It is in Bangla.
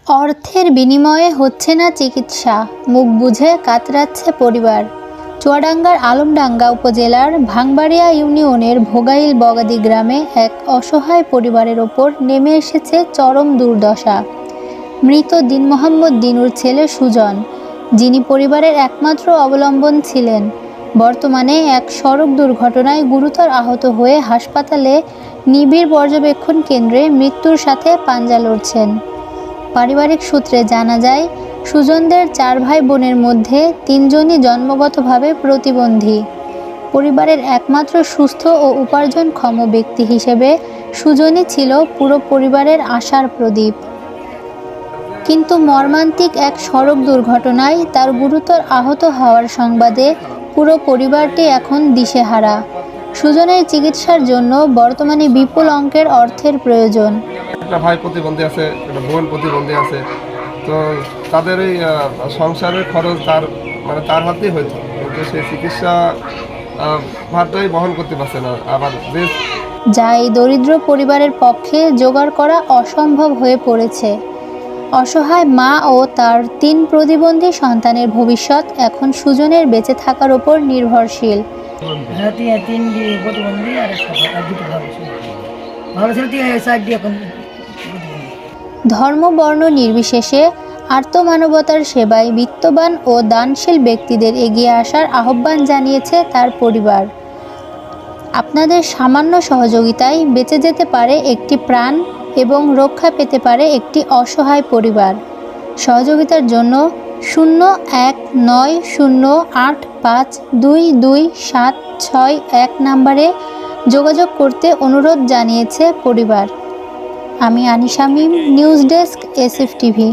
অর্থের বিনিময়ে হচ্ছে না চিকিৎসা, মুখ বুজে কাতরাচ্ছে পরিবার। চুয়াডাঙ্গার আলমডাঙ্গা উপজেলার ভাঙবাড়িয়া ইউনিয়নের ভোগাইল বগাদি গ্রামে এক অসহায় পরিবারের ওপর নেমে এসেছে চরম দুর্দশা। মৃত দিন মোহাম্মদ দিনুর ছেলে সুজন, যিনি পরিবারের একমাত্র অবলম্বন ছিলেন, বর্তমানে এক সড়ক দুর্ঘটনায় গুরুতর আহত হয়ে হাসপাতালে নিবিড় পর্যবেক্ষণ কেন্দ্রে মৃত্যুর সাথে পাঞ্জা লড়ছেন। পারিবারিক সূত্রে জানা যায়, সুজনদের 4 ভাই বোনের মধ্যে 3 জনই জন্মগতভাবে প্রতিবন্ধী। পরিবারের একমাত্র সুস্থ ও উপার্জনক্ষম ব্যক্তি হিসেবে সুজনই ছিল পুরো পরিবারের আশার প্রদীপ। কিন্তু মর্মান্তিক এক সড়ক দুর্ঘটনায় তার গুরুতর আহত হওয়ার সংবাদে পুরো পরিবারটি এখন দিশেহারা। সুজনের চিকিৎসার জন্য বর্তমানে বিপুল অঙ্কের অর্থের প্রয়োজন। একটা ভাই প্রতিবন্ধী আছে, একটা বোন প্রতিবন্ধী আছে, তো তাদের এই সংসারের খরচ তার হাতেই হইতো, কিন্তু সেই চিকিৎসা ভারটাই বহন করতে পারছে না। আবার যা এই দরিদ্র পরিবারের পক্ষে জোগাড় করা অসম্ভব হয়ে পড়েছে। অসহায় মা ও তার 3 প্রতিবন্ধী সন্তানের ভবিষ্যৎ এখন সুজনের বেঁচে থাকার উপর নির্ভরশীল। ধর্ম বর্ণ নির্বিশেষে আর্তমানবতার সেবায় বিত্তবান ও দানশীল ব্যক্তিদের এগিয়ে আসার আহ্বান জানিয়েছে তার পরিবার। আপনাদের সামান্য সহযোগিতায় বেঁচে যেতে পারে একটি প্রাণ এবং রক্ষা পেতে পারে একটি অসহায় পরিবার। সহযোগিতার জন্য 019085227661 নম্বরে যোগাযোগ করতে অনুরোধ জানিয়েছে পরিবার। আমি আনিশা মিম, নিউজ ডেস্ক, SF টিভি।